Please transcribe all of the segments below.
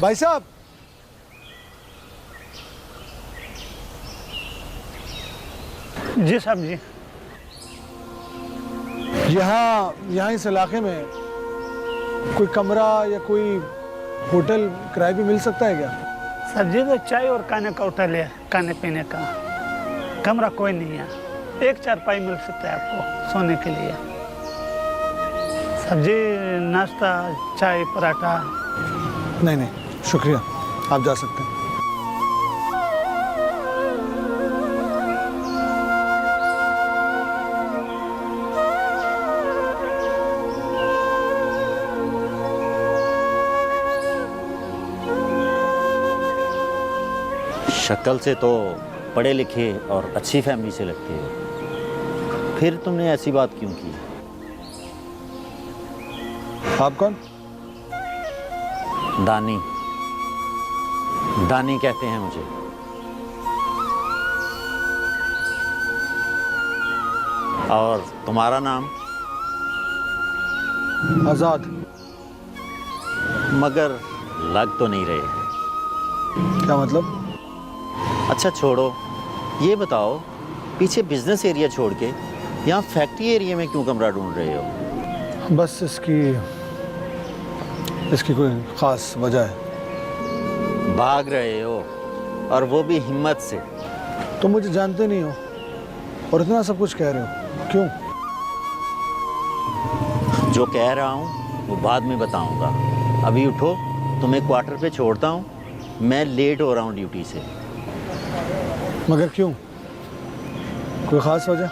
भाई साहब, जी साहब जी। यहाँ इस इलाके में कोई कमरा या कोई होटल किराए पे मिल सकता है क्या? सर जी तो चाय और खाने का होटल है, खाने पीने का। कमरा कोई नहीं है। एक चारपाई मिल सकता है आपको सोने के लिए। सब्जी, नाश्ता, चाय, पराठा। नहीं, शुक्रिया, आप जा सकते हैं। शक्ल से तो पढ़े लिखे और अच्छी फैमिली से लगते हो, फिर तुमने ऐसी बात क्यों की? आप कौन? दानी। दानी कहते हैं मुझे। और तुम्हारा नाम? आजाद। मगर लग तो नहीं रहे। क्या मतलब? अच्छा छोड़ो, ये बताओ पीछे बिजनेस एरिया छोड़ के यहाँ फैक्ट्री एरिया में क्यों कमरा ढूंढ रहे हो? बस इसकी कोई खास वजह है। भाग रहे हो, और वो भी हिम्मत से। तुम मुझे जानते नहीं हो और इतना सब कुछ कह रहे हो, क्यों? जो कह रहा हूँ वो बाद में बताऊंगा। अभी उठो, तुम्हें क्वार्टर पे छोड़ता हूँ, मैं लेट हो रहा हूँ ड्यूटी से। मगर क्यों? कोई खास वजह?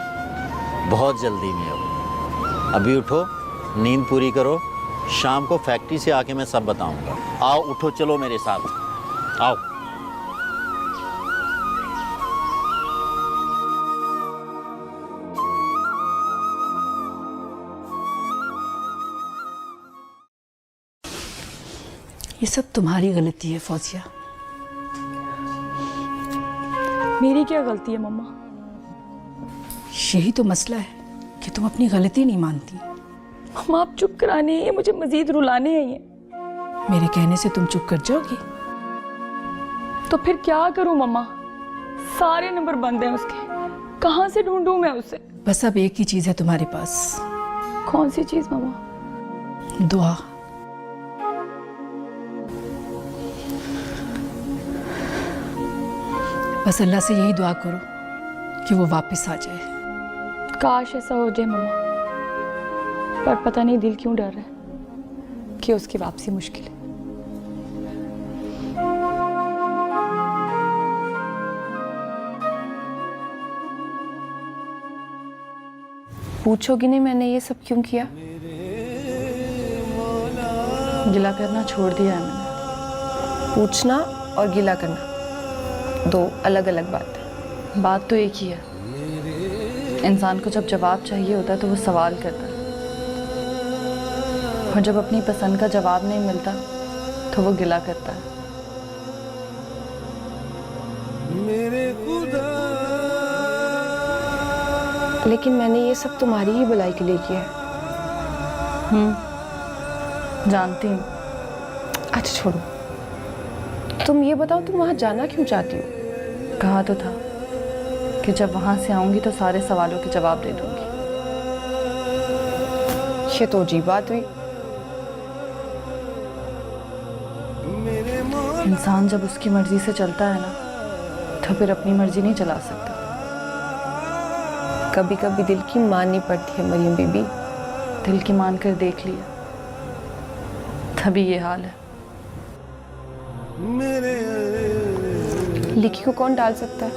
बहुत जल्दी में हो। अभी उठो, नींद पूरी करो, शाम को फैक्ट्री से आके मैं सब बताऊंगा। आओ उठो, चलो मेरे साथ आओ। ये सब तुम्हारी गलती है फौजिया। मेरी क्या गलती है मम्मा? यही तो मसला है कि तुम अपनी गलती नहीं मानती। मम्मा आप चुप कराने हैं, मुझे मजीद रुलाने हैं ये। मेरे कहने से तुम चुप कर जाओगी? तो फिर क्या करूं मम्मा? सारे नंबर बंद हैं उसके, कहां से ढूंढूं मैं उसे? बस अब एक ही चीज है तुम्हारे पास। कौन सी चीज मम्मा? दुआ। बस अल्लाह से यही दुआ करो कि वो वापस आ जाए। काश ऐसा हो जाए मम्मा, पर पता नहीं दिल क्यों डर रहा है कि उसकी वापसी मुश्किल है। पूछोगी नहीं मैंने ये सब क्यों किया? गिला करना छोड़ दिया है मैंने। पूछना और गिला करना दो अलग अलग बात है। बात तो एक ही है। इंसान को जब जवाब चाहिए होता है तो वो सवाल करता है, और जब अपनी पसंद का जवाब नहीं मिलता तो वो गिला करता है। लेकिन मैंने ये सब तुम्हारी ही भलाई के लिए किया है। जानती हूँ। अच्छा छोड़ो, तुम ये बताओ तुम वहां जाना क्यों चाहती हो? कहा तो था कि जब वहां से आऊंगी तो सारे सवालों के जवाब दे दूंगी। ये तो अजीब बात हुई। इंसान जब उसकी मर्जी से चलता है ना, तो फिर अपनी मर्जी नहीं चला सकता। कभी कभी दिल की माननी पड़ती है मरियम बीबी। दिल की मान कर देख लिया, तभी ये हाल है। लिखी को कौन डाल सकता है?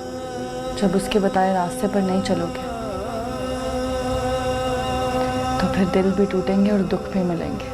जब उसके बताए रास्ते पर नहीं चलोगे तो फिर दिल भी टूटेंगे और दुख भी मिलेंगे।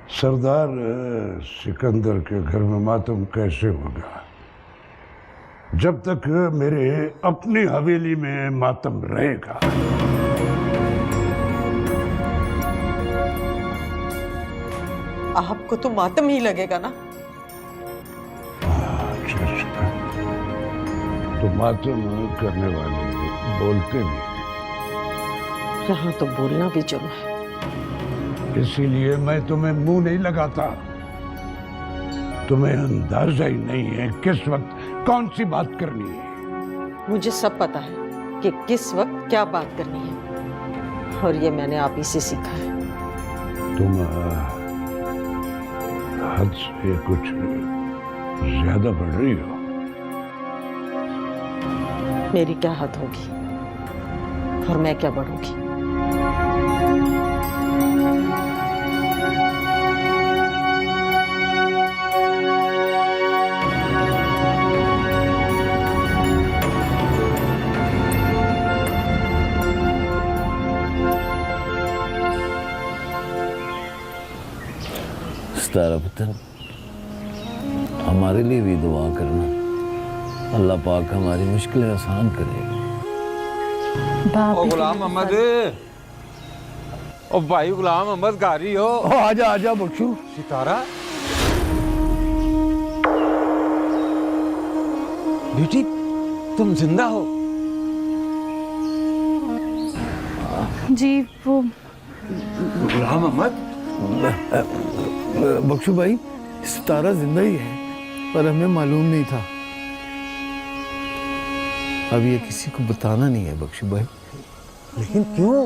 सरदार सिकंदर के घर में मातम कैसे होगा जब तक मेरे अपनी हवेली में मातम रहेगा। आपको तो मातम ही लगेगा ना। अच्छा, तो मातम करने वाले बोलते भी यहाँ तो बोलना भी जुर्म है। इसीलिए मैं तुम्हें मुंह नहीं लगाता। तुम्हें अंदाजा ही नहीं है किस वक्त कौन सी बात करनी है। मुझे सब पता है कि किस वक्त क्या बात करनी है, और ये मैंने आप ही से सीखा है। तुम हद से कुछ ज्यादा बढ़ रही हो। मेरी क्या हद होगी और मैं क्या बढ़ूंगी। सितारा पुत्र, हमारे लिए भी दुआ करना, अल्लाह पाक हमारी मुश्किलें आसान करेगा। ओ गुलाम अहमद, ओ भाई गुलाम अहमद गारी हो। आजा आजा बख्शू। सितारा बेटी, तुम जिंदा हो? जी वो गुलाम अहमद। बख्शू भाई, सितारा जिंदा ही है, पर हमें मालूम नहीं था। अब ये किसी को बताना नहीं है बख्शू भाई। लेकिन क्यों?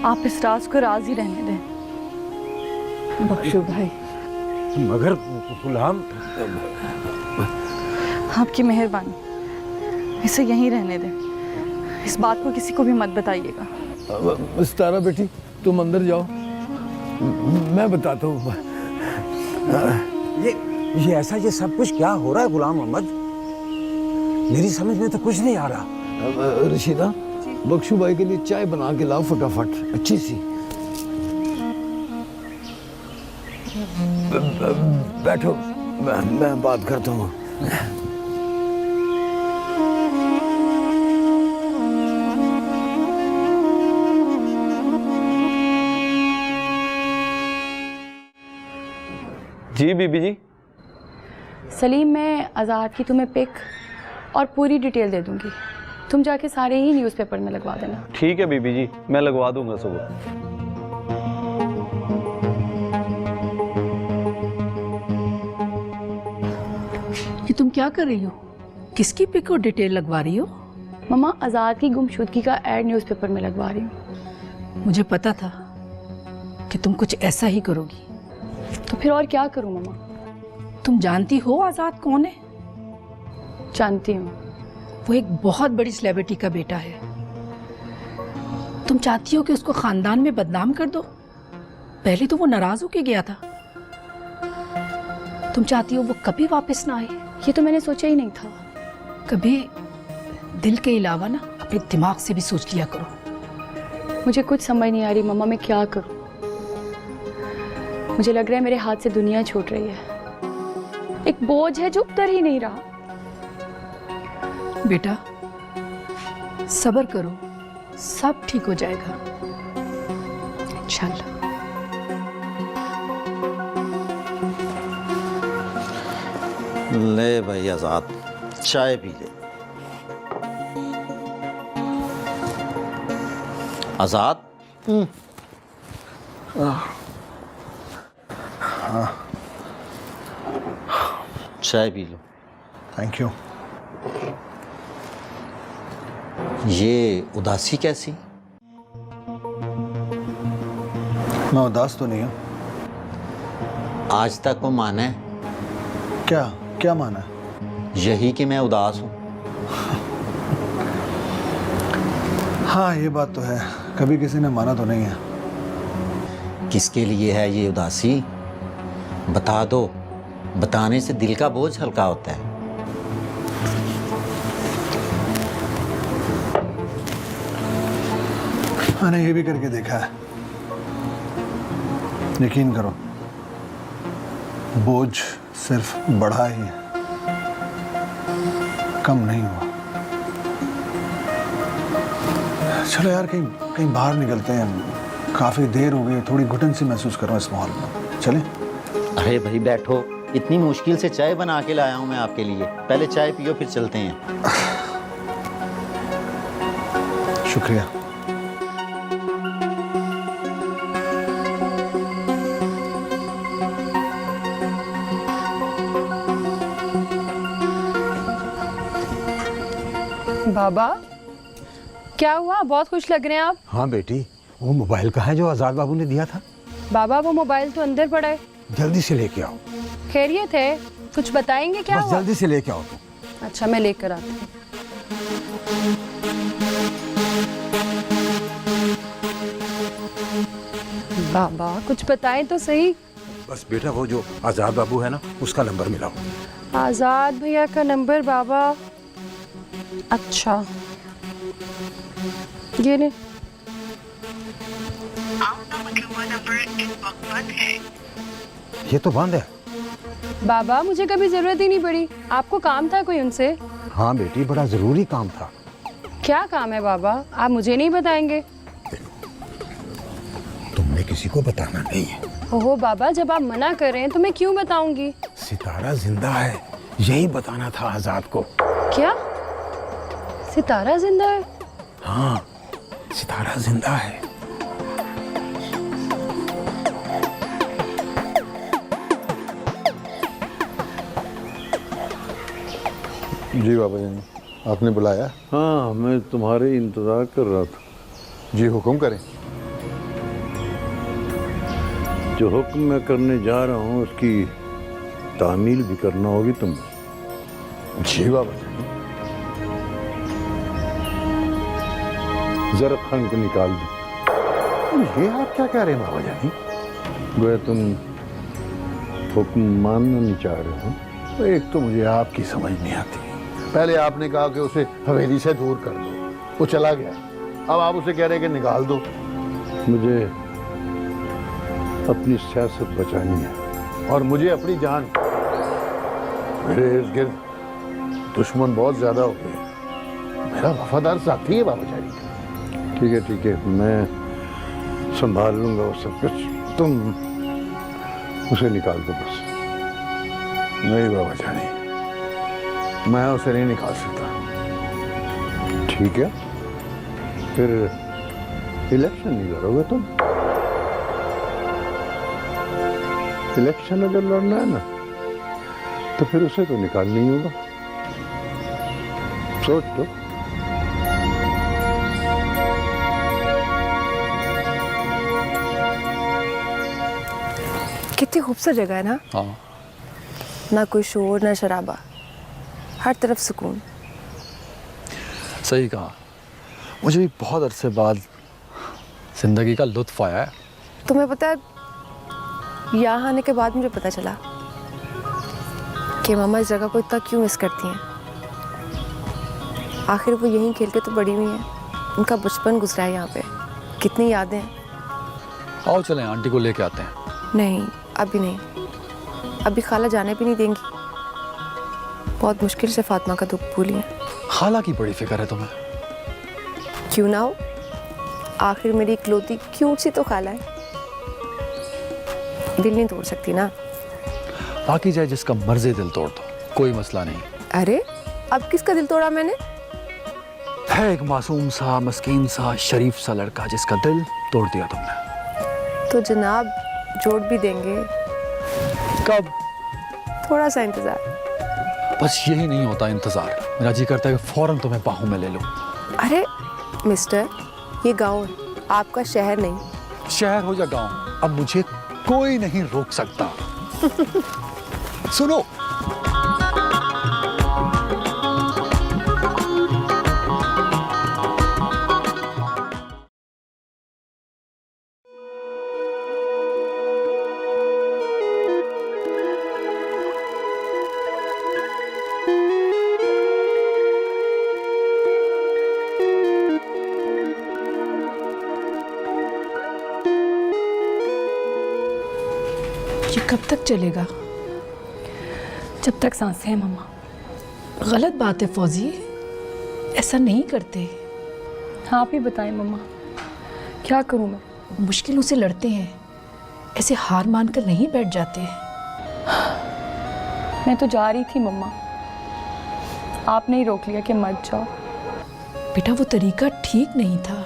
आप इस राज को राज ही रहने दें बख्शू भाई। मगर गुलाम, आपकी मेहरबानी, इसे यहीं रहने दें। इस बात को किसी को भी मत बताइएगा। सितारा बेटी, तुम अंदर जाओ, मैं बताता हूँ। ये ऐसा ये सब कुछ क्या हो रहा है गुलाम अहमद? मेरी समझ में तो कुछ नहीं आ रहा। रशीदा, बख्शू भाई के लिए चाय बना के लाओ फटाफट, अच्छी सी। बैठो, मैं बात करता हूँ। जी बीबी जी। सलीम, मैं आज़ाद की तुम्हें पिक और पूरी डिटेल दे दूंगी। तुम जाके सारे ही न्यूज़पेपर में लगवा देना। ठीक है बीबी जी, मैं लगवा दूंगा सुबह। ये तुम क्या कर रही हो? किसकी पिक और डिटेल लगवा रही हो? मम्मा, आज़ाद की गुमशुदगी का ऐड न्यूज़पेपर में लगवा रही हूँ। मुझे पता था कि तुम कुछ ऐसा ही करोगी। तो फिर और क्या करूँ मम्मा? तुम जानती हो आज़ाद कौन है? जानती हूँ। वो एक बहुत बड़ी सेलिब्रिटी का बेटा है। तुम चाहती हो कि उसको खानदान में बदनाम कर दो? पहले तो वो नाराज होके गया था। तुम चाहती हो वो कभी वापस ना आए? ये तो मैंने सोचा ही नहीं था। कभी दिल के अलावा ना अपने दिमाग से भी सोच लिया करो। मुझे कुछ समझ नहीं आ रही मम्मा, मैं क्या करूँ। मुझे लग रहा है मेरे हाथ से दुनिया छूट रही है। एक बोझ है जो उतर ही नहीं रहा। बेटा, सब्र करो, सब ठीक हो जाएगा इंशाल्लाह। ले भाई आजाद, चाय पी ले। आजाद, चाय पी लो। Thank you. ये उदासी कैसी? मैं उदास तो नहीं हूँ। आज तक वो माना है? क्या क्या माना है? यही कि मैं उदास हूँ। हाँ, ये बात तो है, कभी किसी ने माना तो नहीं है। किसके लिए है ये उदासी? बता दो, बताने से दिल का बोझ हल्का होता है। मैंने ये भी करके देखा है, यकीन करो, बोझ सिर्फ बढ़ा ही है, कम नहीं हुआ। चलो यार कहीं कहीं बाहर निकलते हैं, काफी देर हो गई, थोड़ी घुटन सी महसूस कर रहा हूँ इस माहौल में। चलें? अरे भाई बैठो, इतनी मुश्किल से चाय बना के लाया हूँ मैं आपके लिए। पहले चाय पियो फिर चलते हैं। शुक्रिया। बाबा क्या हुआ, बहुत खुश लग रहे हैं आप। हाँ बेटी, वो मोबाइल कहाँ है जो आजाद बाबू ने दिया था? बाबा वो मोबाइल तो अंदर पड़ा है। जल्दी से लेके आओ। खैरियत है? कुछ बताएंगे क्या बस हुआ? जल्दी से लेके आओ तुम। अच्छा मैं लेकर आती हूँ। बाबा कुछ बताएं तो सही। बस बेटा वो जो आजाद बाबू है ना, उसका नंबर मिलाओ। आजाद भैया का नंबर बाबा? अच्छा ये ने ये तो बंद है। बाबा मुझे कभी जरूरत ही नहीं पड़ी, आपको काम था कोई उनसे? हाँ बेटी, बड़ा जरूरी काम था। क्या काम है बाबा, आप मुझे नहीं बताएंगे? तुमने किसी को बताना नहीं है। ओहो बाबा, जब आप मना कर रहे हैं तो मैं क्यों बताऊंगी? सितारा जिंदा है, यही बताना था आजाद को। क्या सितारा जिंदा है? हाँ सितारा जिंदा है। जी बाबा जी, आपने बुलाया? हाँ, मैं तुम्हारे इंतज़ार कर रहा था। जी हुक्म करें। जो हुक्म मैं करने जा रहा हूँ उसकी तामील भी करना होगी तुम्हें। जी बाबा जी। जरा खान को निकाल दो। ये आप क्या कह रहे हैं बाबा जानी? गोया तुम हुक्म मानना नहीं चाह रहे हो। तो एक तो मुझे आपकी समझ नहीं आती। पहले आपने कहा कि उसे हवेली से दूर कर दो, वो चला गया। अब आप उसे कह रहे हैं कि निकाल दो। मुझे अपनी सियासत बचानी है और मुझे अपनी जान। मेरे इर्द गिर्द दुश्मन बहुत ज्यादा हो गए। मेरा वफादार साथी है बाबा जानी। ठीक है, मैं संभाल लूंगा वो सब कुछ। तुम उसे निकाल दो बस। नहीं बाबा जानी, मैं उसे नहीं निकाल सकता। ठीक है, फिर इलेक्शन नहीं लड़ोगे तुम? इलेक्शन अगर लड़ना है ना तो फिर उसे तो निकालना ही होगा। सोच लो। कितनी खूबसूरत जगह है ना। हाँ, ना कोई शोर ना शराबा, हर तरफ सुकून। सही कहा। मुझे भी बहुत अरसे बाद जिंदगी का लुत्फ आया है। तुम्हें पता है, यहाँ आने के बाद मुझे पता चला कि मामा इस जगह को इतना क्यों मिस करती हैं। आखिर वो यहीं खेल के तो बड़ी हुई हैं, उनका बचपन गुजरा है यहाँ पे, कितनी यादें हैं। आओ चलें, आंटी को लेके आते हैं। नहीं अभी नहीं, अभी खाला जाने भी नहीं देंगी। बहुत मुश्किल से फातिमा का दुख भूली है। खाला की बड़ी फिक्र है तुम्हें। क्यों ना हो, आखिर मेरी इकलौती क्यूट सी तो खाला है। दिल नहीं तोड़ सकती ना। बाकी चाहे जिसका मर्जी दिल तोड़ दो, कोई मसला नहीं। अरे अब किसका दिल तोड़ा मैंने? है एक मासूम सा, मस्कीन सा, शरीफ सा लड़का जिसका दिल तोड़ दिया तुमने। तो जनाब जोड़ भी देंगे। कब? थोड़ा सा इंतजार। बस यही नहीं होता इंतजार। मेरा जी करता है कि फौरन तुम्हें बाहों में ले लूं। अरे मिस्टर, ये गांव है, आपका शहर नहीं। शहर हो या गांव, अब मुझे कोई नहीं रोक सकता। सुनो, ये कब तक चलेगा? जब तक सांसें हैं मम्मा। गलत बात है फौजी, ऐसा नहीं करते। आप ही बताएं मम्मा, क्या करूं मैं? मुश्किलों से लड़ते हैं, ऐसे हार मानकर नहीं बैठ जाते। मैं तो जा रही थी मम्मा, आपने ही रोक लिया कि मत जाओ। बेटा वो तरीका ठीक नहीं था।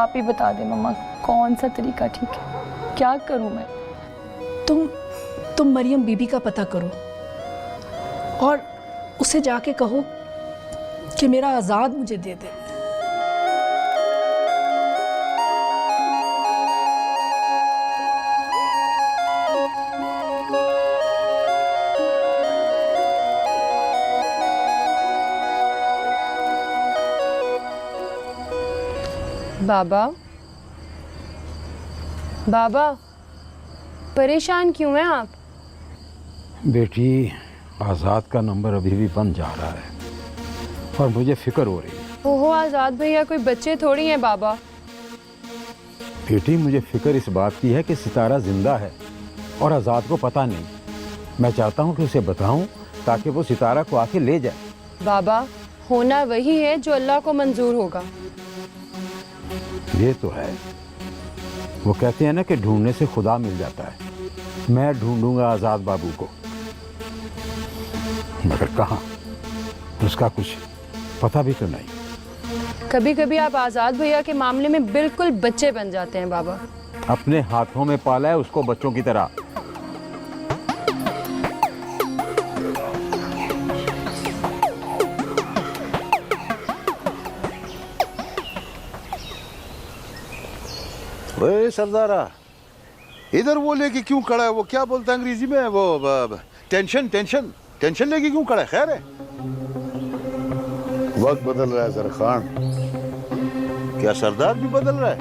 आप ही बता दें मम्मा, कौन सा तरीका ठीक है? क्या करूं मैं? तुम मरियम बीबी का पता करो और उसे जाके कहो कि मेरा आज़ाद मुझे दे दे। बाबा, बाबा, परेशान क्यों हैं आप? बेटी, आज़ाद का नंबर अभी भी बंद जा रहा है और मुझे फिक्र हो रही है। ओहो, आज़ाद भैया कोई बच्चे थोड़ी हैं बाबा। बेटी, मुझे फिक्र इस बात की है कि सितारा जिंदा है और आज़ाद को पता नहीं। मैं चाहता हूँ कि उसे बताऊँ ताकि वो सितारा को आके ले जाए। बाबा, होना वही है जो अल्लाह को मंजूर होगा। ये तो है, वो कहते हैं ना कि ढूंढने से खुदा मिल जाता है। मैं ढूंढूंगा आज़ाद बाबू को, मगर कहाँ, उसका कुछ पता भी तो नहीं। कभी कभी आप आज़ाद भैया के मामले में बिल्कुल बच्चे बन जाते हैं बाबा। अपने हाथों में पाला है उसको बच्चों की तरह। ओए सरदारा, इधर वो लेके क्यों खड़ा है? वो क्या बोलता है अंग्रेजी में? वो टेंशन टेंशन टेंशन लेके क्यों खड़ा है? खैर है? वक्त बदल रहा है जरा खान। क्या सरदार भी बदल रहा है?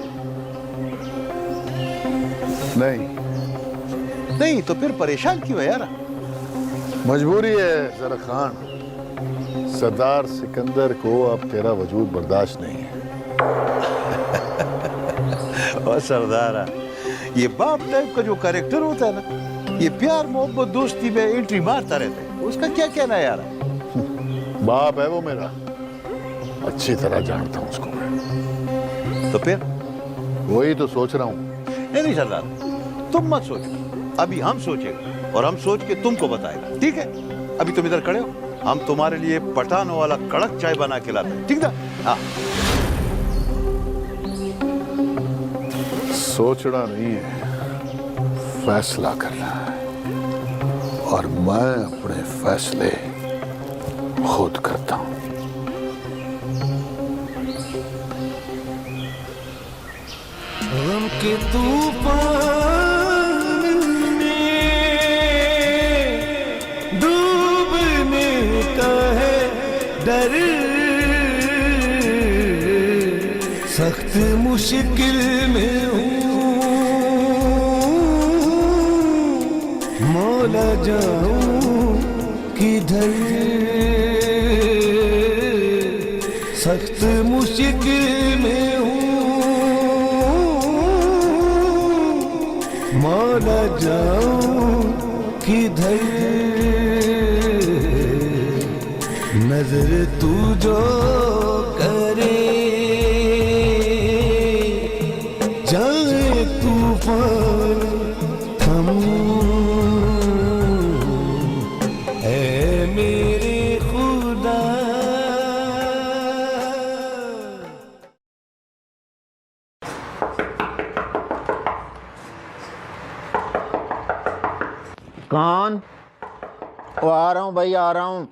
नहीं नहीं, तो फिर परेशान क्यों है यार? मजबूरी है जरा खान। सरदार सिकंदर को अब तेरा वजूद बर्दाश्त नहीं है। और सरदारा, ये बाप टाइप का जो कैरेक्टर होता है ना, ये प्यार मोहब्बत दोस्ती में एंट्री मारता रहता है। उसका क्या कहना है यार? बाप है वो मेरा, अच्छी तरह जानता हूँ उसको मैं। तो फिर वही तो सोच रहा हूँ। नहीं सरदार, तुम मत सोचो, अभी हम सोचेंगे और हम सोच के तुमको बताएगा, ठीक है? अभी तुम इधर खड़े हो, हम तुम्हारे लिए पठानों वाला कड़क चाय बना के लाते हैं, ठीक ना? हाँ। सोचना नहीं है, फैसला करना है, और मैं अपने फैसले खुद करता हूं। गम के तूफान में डूबने का है डर, सख्त मुश्किल में हूँ, मौला जाऊं किधर, सख्त मुश्किल में हूँ, मौला जाऊं किधर, नजर तू जो करे जाए तूफान थमूं, ऐ मेरे खुदा। कौन? वो आ रहा हूँ भाई, आ रहा हूँ।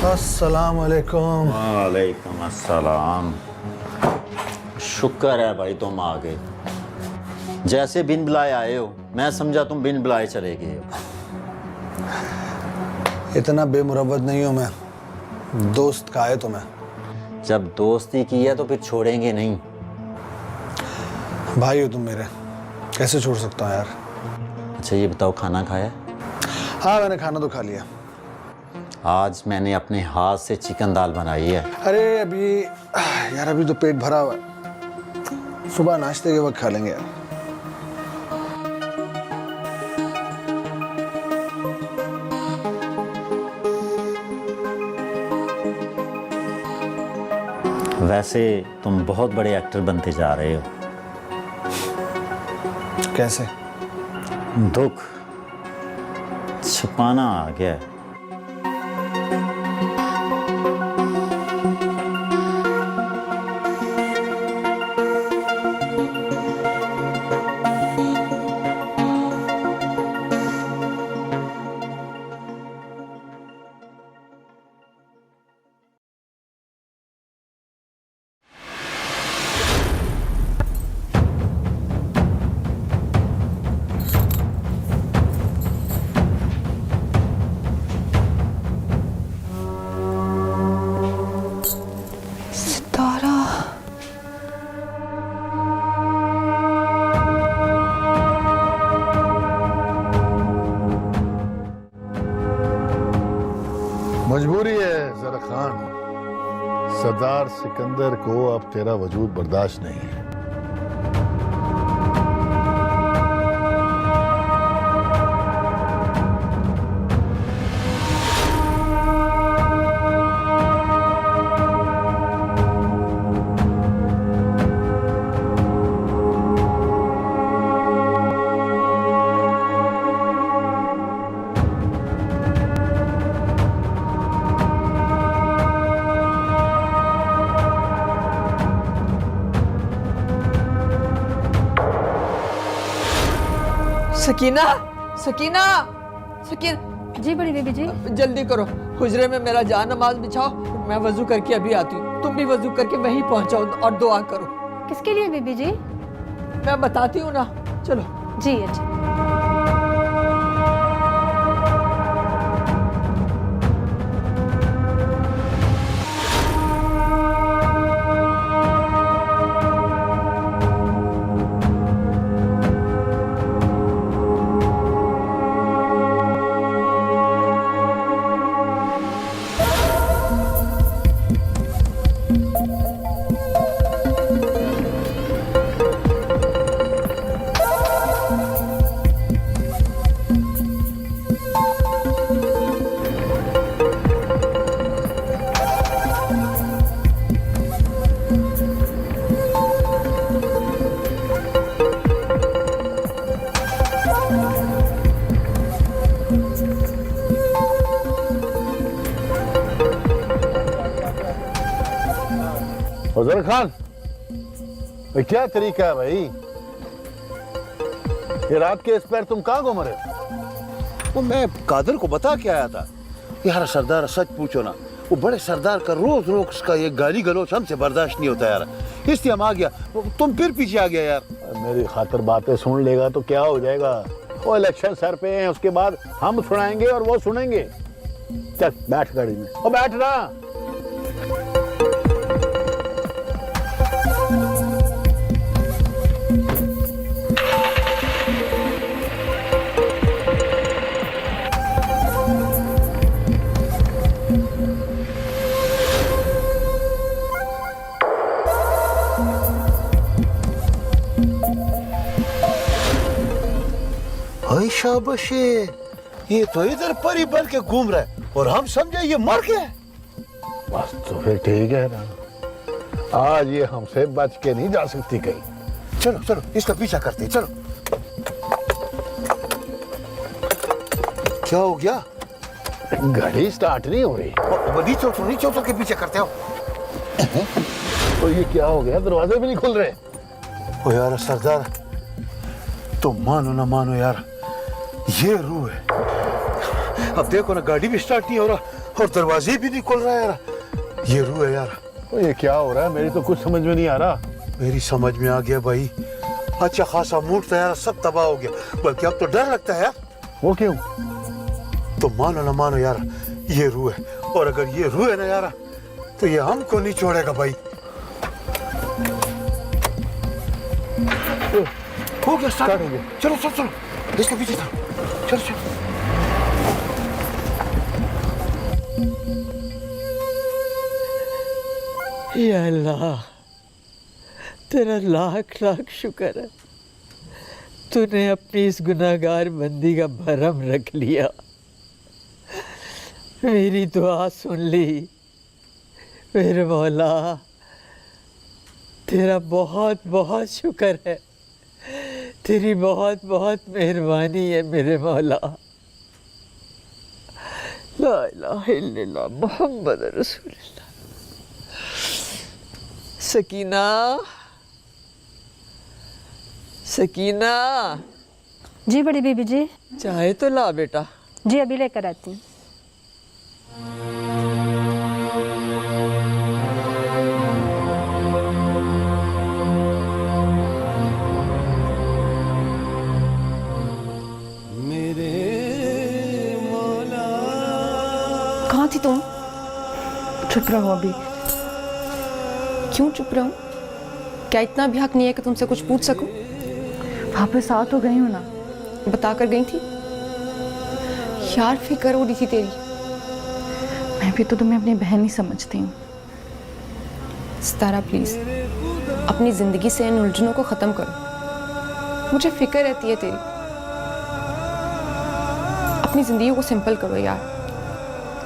अस्सलाम वालेकुम। वालेकुम अस्सलाम। शुक्र है भाई तुम आ गए। जैसे बिन बुलाए आए हो, मैं समझा तुम बिन बुलाए चले गए हो। इतना बेमुरवत नहीं हूँ मैं, दोस्त का है तुम्हें। जब दोस्ती की है तो फिर छोड़ेंगे नहीं। भाई हो तुम मेरे, कैसे छोड़ सकता हूँ यार। अच्छा ये बताओ, खाना खाया? हाँ मैंने खाना तो खा लिया। आज मैंने अपने हाथ से चिकन दाल बनाई है। अरे अभी यार, अभी तो पेट भरा हुआ है, सुबह नाश्ते के वक्त खा लेंगे यार। वैसे तुम बहुत बड़े एक्टर बनते जा रहे हो। कैसे? दुख छुपाना आ गया है। मजबूरी है जरा खान, सरदार सिकंदर को अब तेरा वजूद बर्दाश्त नहीं है। सकीना, सकीना, सकीना। जी बड़ी बीबी जी। जल्दी करो, हुजरे में मेरा जान नमाज बिछाओ, मैं वजू करके अभी आती हूँ। तुम भी वजू करके वहीं पहुंचाओ और दुआ करो। किसके लिए बीबी जी? मैं बताती हूँ ना, चलो। जी अच्छा। फजल खान, ये क्या तरीका है भाई? ये रात के इस पैर तुम कहाँ घूम रहे हो? वो मैं कादर को बता के आया था। यार सरदार सच पूछो ना, वो बड़े सरदार का रोज रोज उसका ये गाली गलौज हमसे बर्दाश्त नहीं होता यार, इसलिए हम आ गया। तुम फिर पीछे आ गया यार। मेरी खातिर बातें सुन लेगा तो क्या हो जाएगा? वो इलेक्शन सर पे हैं, उसके बाद हम सुनाएंगे और वो सुनेंगे। चल बैठ गाड़ी में, ओ बैठ ना। शाबाश, ये तो इधर परी बन के घूम रहा है और हम समझे ये मर गया। बस तो फिर ठीक है ना, आज ये हमसे बच के नहीं जा सकती कहीं। चलो चलो इसका पीछा करते हैं, चलो। क्या हो गया? गाड़ी स्टार्ट नहीं हो रही। नीचे उतर के पीछे करते हो। तो ये क्या हो गया, दरवाजे भी नहीं खुल रहे। ओ यार सरदार, तुम मानो ना मानो यार, ये रूह है। अब देखो ना, गाड़ी भी स्टार्ट नहीं हो रहा और दरवाजे भी नहीं खुल रहा है यार। ये रूह है यार। तो ये क्या हो रहा है, मेरी तो कुछ समझ में नहीं आ रहा। मेरी समझ में आ गया भाई, अच्छा खासा मूड था यार, सब तबाह हो गया। बल्कि अब तो डर लगता है यार। वो क्यों? तो मानो ना मानो यार, ये रूह है, और अगर ये रूह है ना यार, तो ये हमको नहीं छोड़ेगा भाई। हो गया, स्टार्ट हो गया। चलो चलो चलो, इसके पीछे था। चलो चलो। या अल्लाह, तेरा लाख लाख शुक्र है, तूने अपनी इस गुनाहगार बंदी का भरम रख लिया, मेरी दुआ सुन ली। मेरे मौला, तेरा बहुत बहुत शुक्र है, तेरी बहुत बहुत मेहरबानी है मेरे मौला। ला इलाहा इल्लल्लाह मुहम्मद रसूलुल्लाह। सकीना, सकीना, जी बड़ी बीबी जी। चाय तो ला बेटा। जी अभी लेकर आती हूँ। कहाँ थी तुम? चुप रहो अभी। क्यों चुप रहूं? क्या इतना भी हक नहीं है कि तुमसे कुछ पूछ सकूं? वापस आ तो गई हूँ ना। बता कर गई थी? यार फिक्र हो रही थी तेरी। मैं भी तो तुम्हें अपनी बहन ही समझती हूँ। सितारा प्लीज अपनी जिंदगी से इन उलझनों को खत्म करो। मुझे फिक्र रहती है तेरी। अपनी जिंदगी को सिंपल करो यार।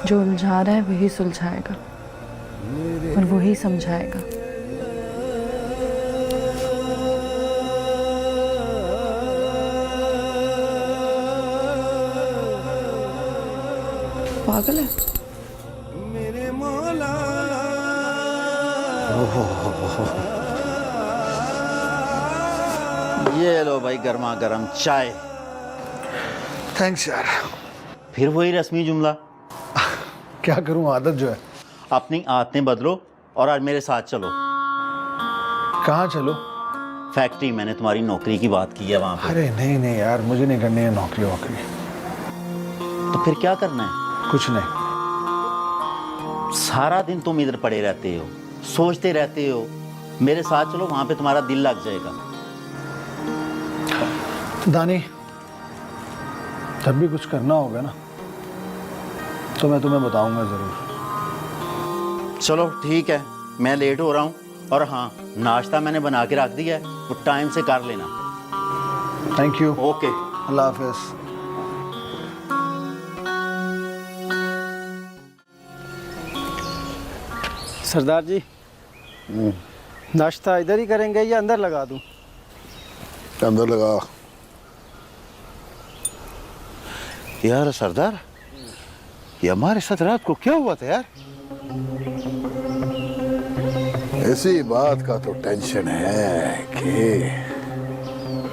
जो उलझा रहा है वही सुलझाएगा और वही समझाएगा। पागल है। ये लो भाई गर्मा गर्म चाय। थैंक्स यार। फिर वही रस्मी जुमला। क्या करूं, आदत जो है। अपनी आदतें बदलो और आज मेरे साथ चलो। कहाँ चलो? फैक्ट्री, मैंने तुम्हारी नौकरी की बात की है वहाँ पे। अरे नहीं नहीं यार, मुझे नहीं करनी है नौकरी वोकरी। तो फिर क्या करना है? कुछ नहीं। सारा दिन तुम इधर पड़े रहते हो, सोचते रहते हो। मेरे साथ चलो, वहाँ पे तुम्हारा दिल लग जाएगा। दानी, जब भी कुछ करना होगा ना तो मैं तुम्हें बताऊंगा जरूर। चलो ठीक है, मैं लेट हो रहा हूँ। और हाँ, नाश्ता मैंने बना के रख दिया है, वो टाइम से कर लेना। Thank you. ओके, अल्लाह हाफिज। सरदार जी, नाश्ता इधर ही करेंगे या अंदर लगा दूं? अंदर लगा। यार सरदार, ये हमारे साथ रात को क्या हुआ था यार? ऐसी बात का तो टेंशन है कि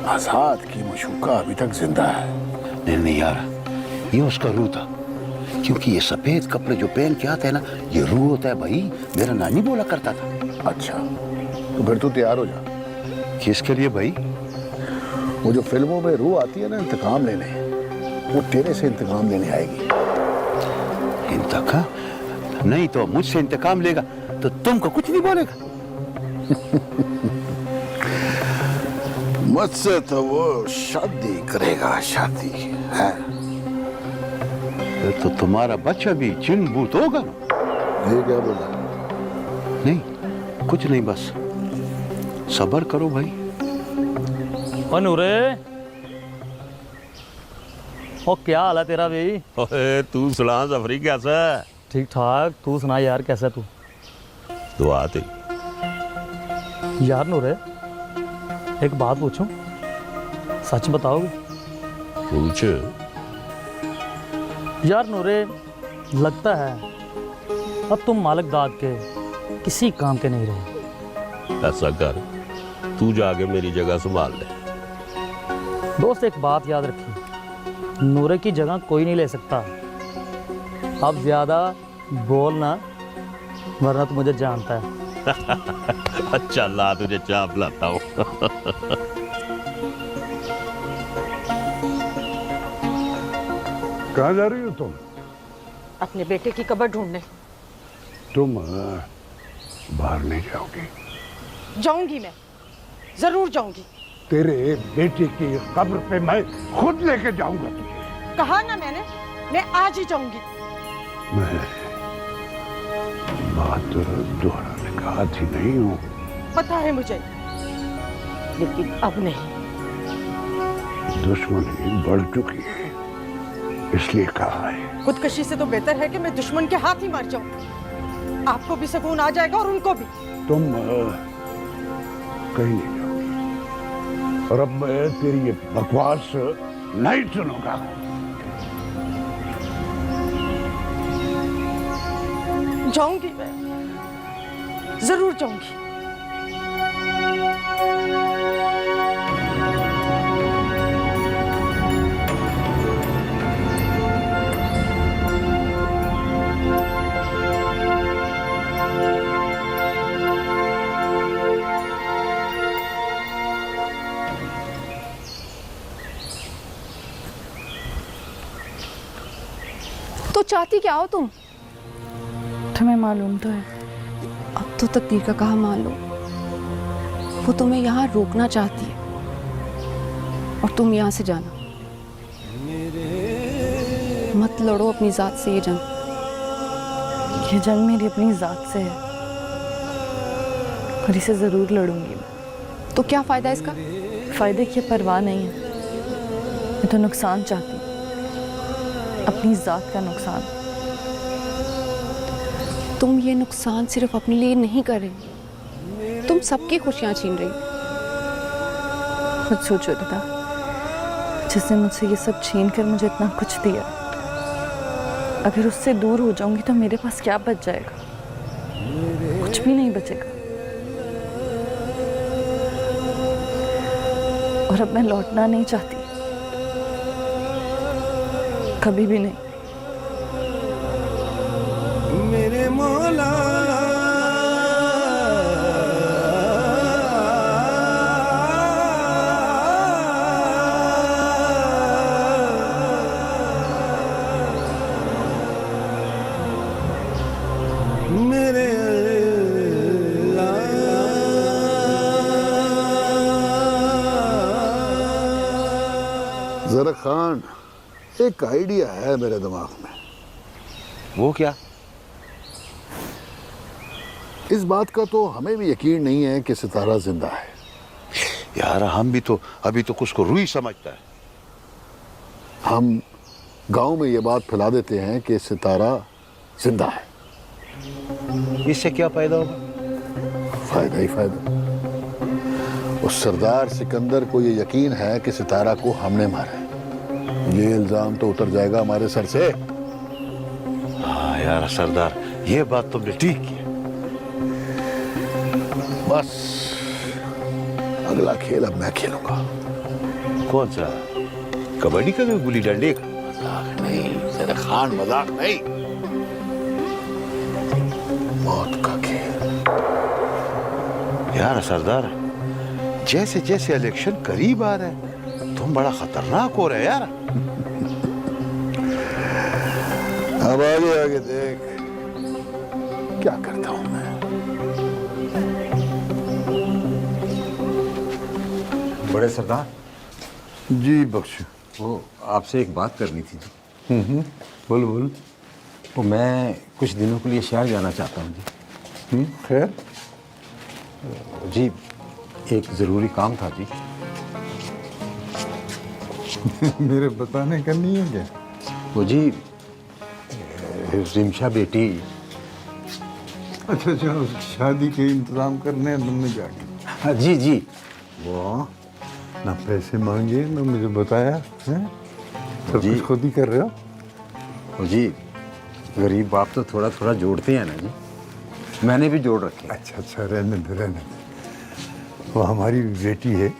आजाद की मशूका अभी तक जिंदा है। नहीं नहीं यार, ये उसका रूह था। क्योंकि ये सफेद कपड़े जो पहन के आता है ना, ये रूह होता है भाई। मेरा नानी बोला करता था। अच्छा, तो फिर तू तैयार हो जा। किसके लिए भाई? वो जो फिल्मों में रूह आती है ना इंतकाम लेने, वो तेरे से इंतकाम लेने आएगी। इंतकाम? नहीं तो मुझसे इंतकाम लेगा तो तुमको कुछ नहीं बोलेगा। मुझसे तो वो शादी करेगा, शादी है। तो तुम्हारा बच्चा भी चिन भूत होगा ना? ये क्या बोला? नहीं कुछ नहीं, बस सब्र करो भाई। ओ नूरे, ओ क्या हाल है तेरा भाई? ओए तू सुना सफरी कैसा है? ठीक ठाक, तू सुना यार कैसा है तू? दुआ थी यार नूरे, एक बात पूछूं, सच बताओगे? पूछ। यार नूरे, लगता है अब तुम मालिक दाद के किसी काम के नहीं रहे। ऐसा कर, तू जाके मेरी जगह संभाल ले। दोस्त एक बात याद रखी, नूरे की जगह कोई नहीं ले सकता। अब ज्यादा बोलना, वरना तो मुझे जानता है। अच्छा ला, तुझे चाय पिलाता हूँ। कहाँ जा रही हो तुम? अपने बेटे की कब्र ढूंढने। तुम बाहर नहीं जाओगी? जाऊंगी, मैं जरूर जाऊंगी। तेरे बेटे की कब्र पे मैं खुद लेके जाऊंगा तुझे। कहा ना मैंने, मैं आज ही जाऊंगी। मैं बात दोहराने का आदी नहीं हूँ। पता है मुझे, लेकिन अब नहीं। दुश्मनी बढ़ चुकी है, इसलिए कहा है। खुदकशी से तो बेहतर है कि मैं दुश्मन के हाथ ही मर जाऊं। आपको भी सुकून आ जाएगा और उनको भी। तुम कहीं नहीं जाओगी और अब मैं तेरी ये बकवास नहीं सुनूंगा। जाऊंगी, मैं जरूर जाऊंगी। तो चाहती क्या हो तुम? तुम्हें मालूम तो है। अब तो तकदीर का कहा मान लो। वो तुम्हें यहाँ रोकना चाहती है और तुम यहाँ से जाना। मत लड़ो अपनी जात से ये जंग। ये जंग मेरी अपनी जात से है और इसे ज़रूर लड़ूंगी मैं। तो क्या फ़ायदा इसका? फ़ायदे की परवाह नहीं है, मैं तो नुकसान चाहती हूँ, अपनी जात का नुकसान। तुम ये नुकसान सिर्फ अपने लिए नहीं कर रही, तुम सबकी खुशियाँ छीन रही। खुद सोचो दादा, जिसने मुझसे ये सब छीन कर मुझे इतना कुछ दिया, अगर उससे दूर हो जाऊंगी तो मेरे पास क्या बच जाएगा? कुछ भी नहीं बचेगा। और अब मैं लौटना नहीं चाहती, कभी भी नहीं। मेरे मौला मेरे जरा खान, एक आइडिया है मेरे दिमाग में। वो क्या? इस बात का तो हमें भी यकीन नहीं है कि सितारा जिंदा है। यार हम भी तो अभी तो कुछ को रूही समझता है। हम गांव में ये बात फैला देते हैं कि सितारा जिंदा है। इससे क्या फायदा होगा? फायदा ही फायदा। उस सरदार सिकंदर को ये यकीन है कि सितारा को हमने मारा है। ये इल्जाम तो उतर जाएगा हमारे सर से। हाँ यार सरदार, ये बात तुमने ठीक की। बस अगला खेल अब मैं खेलूंगा। कौन सा? कबड्डी का, गुल्ली डंडे का? मजाक नहीं जरा खान, मजाक नहीं, मौत का खेल। यार सरदार, जैसे जैसे इलेक्शन करीब आ रहा है तुम बड़ा खतरनाक हो रहे यार। अब आगे आगे देख क्या करता हूं मैं। बड़े सरदार जी बख्शो। वो आपसे एक बात करनी थी जी। बोलो बोलो। वो मैं कुछ दिनों के लिए शहर जाना चाहता हूँ जी। खैर जी, एक ज़रूरी काम था जी। मेरे बताने का नहीं है क्या? वो जी, रिमशा बेटी। अच्छा अच्छा, उस शादी के इंतजाम करने हैं तुमने जाके? हाँ जी जी। वो ना पैसे मांगे ना मुझे बताया है, सब जी। कुछ खुद ही कर रहे हो। वो जी, गरीब बाप तो थोड़ा थोड़ा जोड़ते हैं ना जी, मैंने भी जोड़ रखे। अच्छा अच्छा, रहने दे रहने दे। वो हमारी बेटी है,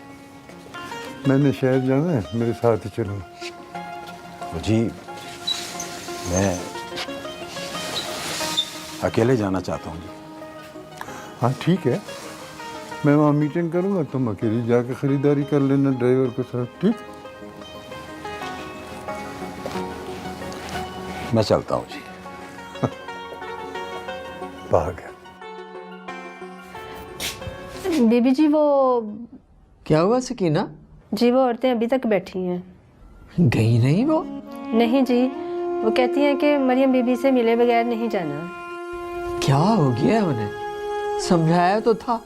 मैंने शहर जाना है, मेरे साथ ही चलो। जी मैं अकेले जाना चाहता हूँ जी। हाँ ठीक है, मैं वहाँ मीटिंग करूँगा, तुम अकेले जाके खरीदारी कर लेना ड्राइवर के साथ। ठीक, मैं चलता हूँ जी। भाग। बीबी जी वो क्या हुआ सकीना? जी वो औरतें अभी तक बैठी हैं। गई नहीं वो? नहीं जी, वो कहती हैं कि मरियम बीबी से मिले बगैर नहीं जाना। क्या हो गया उन्हें? समझाया तो था।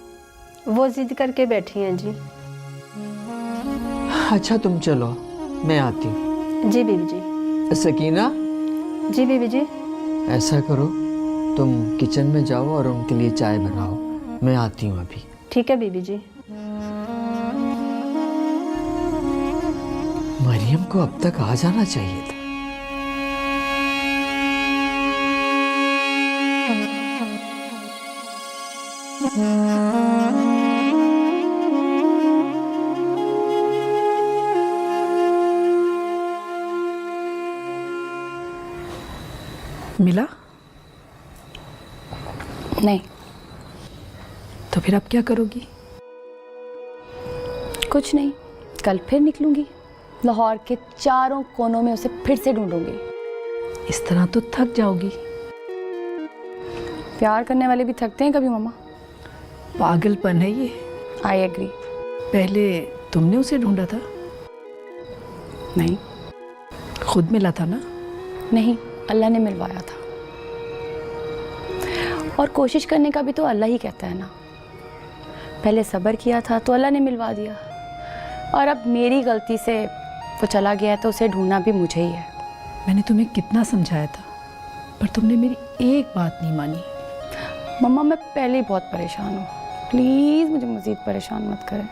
वो जिद करके बैठी हैं जी। अच्छा तुम चलो, मैं आती हूँ। जी बीबी जी। सकीना, जी बीबी जी। ऐसा करो, तुम किचन में जाओ और उनके लिए चाय बनाओ, मैं आती हूँ अभी। ठीक है बीबी जी। मरियम को अब तक आ जाना चाहिए था। मिला? नहीं। तो फिर अब क्या करोगी? कुछ नहीं, कल फिर निकलूंगी, लाहौर के चारों कोनों में उसे फिर से ढूंढूंगी। इस तरह तो थक जाओगी। प्यार करने वाले भी थकते हैं कभी मम्मा। पागलपन है ये। I agree. पहले तुमने उसे ढूंढा था? नहीं। खुद मिला था ना? नहीं, अल्लाह ने मिलवाया था। और कोशिश करने का भी तो अल्लाह ही कहता है ना। पहले सब्र किया था तो अल्लाह ने मिलवा दिया, और अब मेरी गलती से वो चला गया है तो उसे ढूंढना भी मुझे ही है। मैंने तुम्हें कितना समझाया था, पर तुमने मेरी एक बात नहीं मानी। मम्मा मैं पहले ही बहुत परेशान हूँ, प्लीज़ मुझे मज़ीद परेशान मत करें।